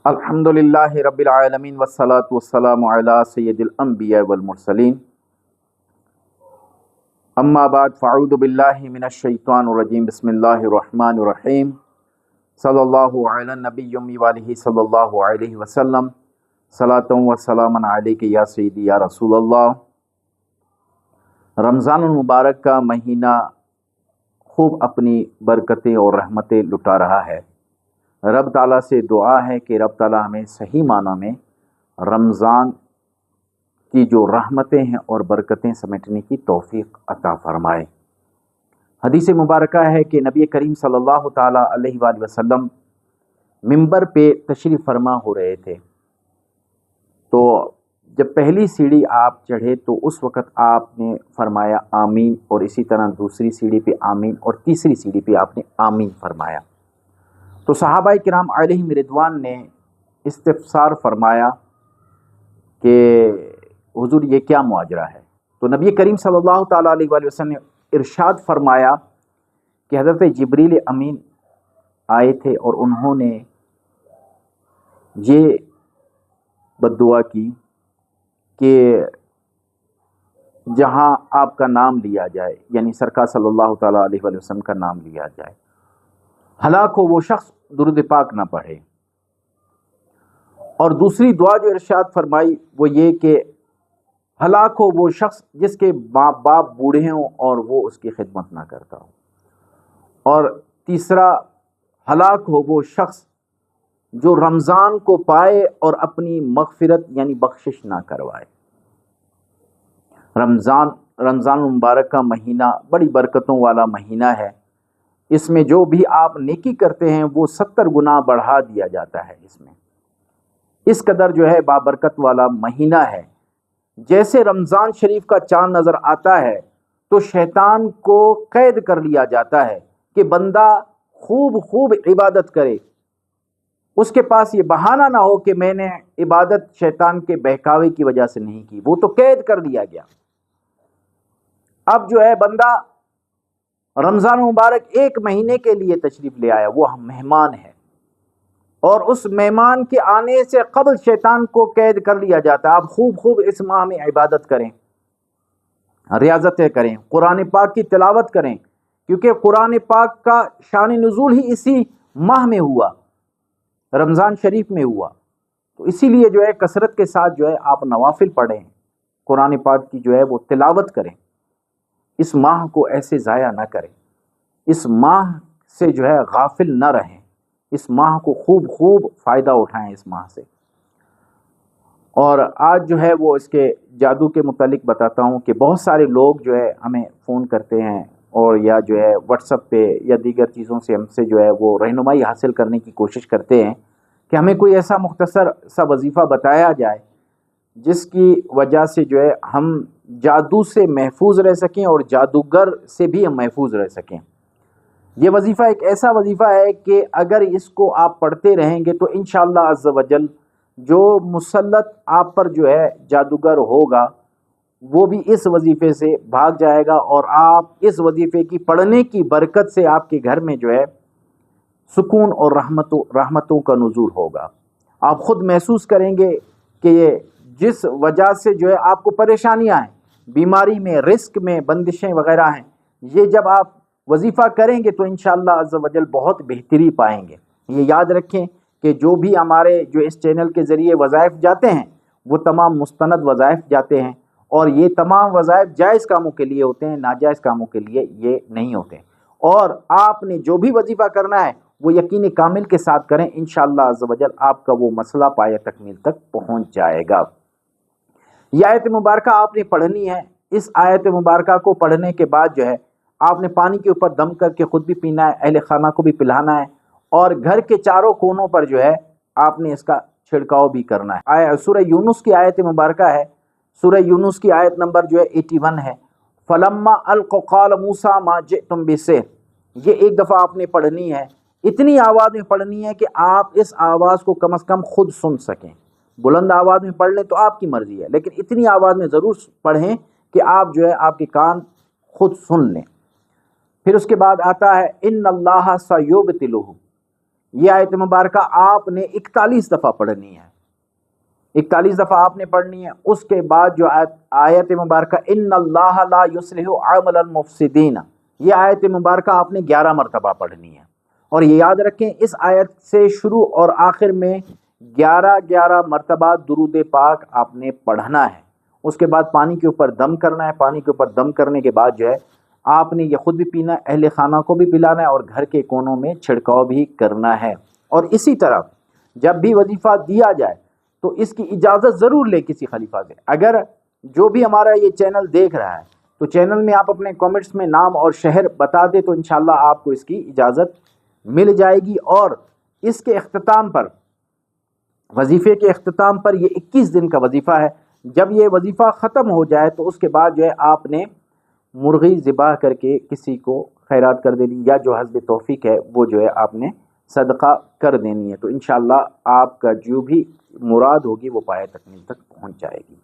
الحمدللہ رب العالمین والصلاة والسلام علی سید الانبیاء والمرسلین اما بعد فاعوذ باللہ من الشیطان الرجیم بسم اللہ الرحمن الرحیم صلی اللہ علی النبی وآلہ صلی اللہ علیہ وسلم صلاۃ و سلام علیک یا سیدی یا رسول اللہ۔ رمضان المبارک کا مہینہ خوب اپنی برکتیں اور رحمتیں لٹا رہا ہے۔ رب تعالیٰ سے دعا ہے کہ رب تعالیٰ ہمیں صحیح معنی میں رمضان کی جو رحمتیں ہیں اور برکتیں سمیٹنے کی توفیق عطا فرمائے۔ حدیث مبارکہ ہے کہ نبی کریم صلی اللہ تعالیٰ علیہ وآلہ وسلم ممبر پہ تشریف فرما ہو رہے تھے، تو جب پہلی سیڑھی آپ چڑھے تو اس وقت آپ نے فرمایا آمین، اور اسی طرح دوسری سیڑھی پہ آمین، اور تیسری سیڑھی پہ آپ نے آمین فرمایا۔ تو صحابہ کرام علیہم رضوان نے استفسار فرمایا کہ حضور یہ کیا ماجرا ہے؟ تو نبی کریم صلی اللہ تعالیٰ علیہ وآلہ وسلم نے ارشاد فرمایا کہ حضرت جبریل امین آئے تھے اور انہوں نے یہ بد دعا کی کہ جہاں آپ کا نام لیا جائے، یعنی سرکار صلی اللہ تعالیٰ علیہ وآلہ وسلم کا نام لیا جائے، ہلاک ہو وہ شخص درود پاک نہ پڑھے۔ اور دوسری دعا جو ارشاد فرمائی وہ یہ کہ ہلاک ہو وہ شخص جس کے ماں باپ بوڑھے ہوں اور وہ اس کی خدمت نہ کرتا ہو۔ اور تیسرا، ہلاک ہو وہ شخص جو رمضان کو پائے اور اپنی مغفرت یعنی بخشش نہ کروائے۔ رمضان مبارک کا مہینہ بڑی برکتوں والا مہینہ ہے۔ اس میں جو بھی آپ نیکی کرتے ہیں وہ 70 گنا بڑھا دیا جاتا ہے۔ اس قدر جو ہے بابرکت والا مہینہ ہے۔ جیسے رمضان شریف کا چاند نظر آتا ہے تو شیطان کو قید کر لیا جاتا ہے کہ بندہ خوب عبادت کرے، اس کے پاس یہ بہانہ نہ ہو کہ میں نے عبادت شیطان کے بہکاوے کی وجہ سے نہیں کی، وہ تو قید کر لیا گیا۔ اب جو ہے بندہ رمضان مبارک ایک مہینے کے لیے تشریف لے آیا، وہ مہمان ہے، اور اس مہمان کے آنے سے قبل شیطان کو قید کر لیا جاتا ہے۔ آپ خوب اس ماہ میں عبادت کریں، ریاضتیں کریں، قرآن پاک کی تلاوت کریں، کیونکہ قرآن پاک کا شان نزول ہی اسی ماہ میں ہوا، رمضان شریف میں ہوا۔ تو اسی لیے جو ہے کثرت کے ساتھ جو ہے آپ نوافل پڑھیں، قرآن پاک کی جو ہے وہ تلاوت کریں۔ اس ماہ کو ایسے ضائع نہ کریں، اس ماہ سے جو ہے غافل نہ رہیں، اس ماہ کو خوب فائدہ اٹھائیں اس ماہ سے۔ اور آج جو ہے وہ اس کے جادو کے متعلق بتاتا ہوں کہ بہت سارے لوگ جو ہے ہمیں فون کرتے ہیں اور یا جو ہے واٹس ایپ پہ یا دیگر چیزوں سے ہم سے جو ہے وہ رہنمائی حاصل کرنے کی کوشش کرتے ہیں کہ ہمیں کوئی ایسا مختصر سا وظیفہ بتایا جائے جس کی وجہ سے جو ہے ہم جادو سے محفوظ رہ سکیں اور جادوگر سے بھی ہم محفوظ رہ سکیں۔ یہ وظیفہ ایک ایسا وظیفہ ہے کہ اگر اس کو آپ پڑھتے رہیں گے تو انشاءاللہ عز و جل جو مسلط آپ پر جو ہے جادوگر ہوگا وہ بھی اس وظیفے سے بھاگ جائے گا، اور آپ اس وظیفے کی پڑھنے کی برکت سے آپ کے گھر میں جو ہے سکون اور رحمتوں کا نزول ہوگا۔ آپ خود محسوس کریں گے کہ یہ جس وجہ سے جو ہے آپ کو پریشانیاں ہیں، بیماری میں، رزق میں بندشیں وغیرہ ہیں، یہ جب آپ وظیفہ کریں گے تو انشاءاللہ عز و جل بہت بہتری پائیں گے۔ یہ یاد رکھیں کہ جو بھی ہمارے جو اس چینل کے ذریعے وظائف جاتے ہیں وہ تمام مستند وظائف جاتے ہیں، اور یہ تمام وظائف جائز کاموں کے لیے ہوتے ہیں، ناجائز کاموں کے لیے یہ نہیں ہوتے۔ اور آپ نے جو بھی وظیفہ کرنا ہے وہ یقین کامل کے ساتھ کریں، انشاءاللہ عز و جل آپ کا وہ مسئلہ پایہ تکمیل تک پہنچ جائے گا۔ یہ آیت مبارکہ آپ نے پڑھنی ہے۔ اس آیت مبارکہ کو پڑھنے کے بعد جو ہے آپ نے پانی کے اوپر دم کر کے خود بھی پینا ہے، اہل خانہ کو بھی پلانا ہے، اور گھر کے چاروں کونوں پر جو ہے آپ نے اس کا چھڑکاؤ بھی کرنا ہے۔ سورہ یونس کی آیت مبارکہ ہے، سورہ یونس کی آیت نمبر جو ہے 81 ہے۔ فَلَمَّا أَلْقَوْا قَالَ مُوسَىٰ مَا جِئْتُمْ بِالسِّحْرِ، یہ ایک دفعہ آپ نے پڑھنی ہے، اتنی آواز میں پڑھنی ہے کہ آپ اس آواز کو کم از کم خود سن سکیں۔ بلند آواز میں پڑھ لیں تو آپ کی مرضی ہے، لیکن اتنی آواز میں ضرور پڑھیں کہ آپ جو ہے آپ کے کان خود سن لیں۔ پھر اس کے بعد آتا ہے ان اللہ سیبطلہ، یہ آیت مبارکہ آپ نے 41 دفعہ پڑھنی ہے، 41 دفعہ آپ نے پڑھنی ہے۔ اس کے بعد جو آیت مبارکہ ان اللہ لا یصلح عمل المفسدین، یہ آیت مبارکہ آپ نے 11 مرتبہ پڑھنی ہے۔ اور یہ یاد رکھیں اس آیت سے شروع اور آخر میں 11 مرتبہ درود پاک آپ نے پڑھنا ہے۔ اس کے بعد پانی کے اوپر دم کرنا ہے، پانی کے اوپر دم کرنے کے بعد جو ہے آپ نے یہ خود بھی پینا ہے، اہل خانہ کو بھی پلانا ہے، اور گھر کے کونوں میں چھڑکاؤ بھی کرنا ہے۔ اور اسی طرح جب بھی وظیفہ دیا جائے تو اس کی اجازت ضرور لے کسی خلیفہ سے۔ اگر جو بھی ہمارا یہ چینل دیکھ رہا ہے تو چینل میں آپ اپنے کامنٹس میں نام اور شہر بتا دیں تو انشاءاللہ آپ کو اس کی اجازت مل جائے گی۔ اور اس کے اختتام پر، وظیفے کے اختتام پر، یہ 21 دن کا وظیفہ ہے، جب یہ وظیفہ ختم ہو جائے تو اس کے بعد جو ہے آپ نے مرغی ذبح کر کے کسی کو خیرات کر دینی، یا جو حسب توفیق ہے وہ جو ہے آپ نے صدقہ کر دینی ہے، تو انشاءاللہ آپ کا جو بھی مراد ہوگی وہ پایہ تکمیل تک پہنچ جائے گی۔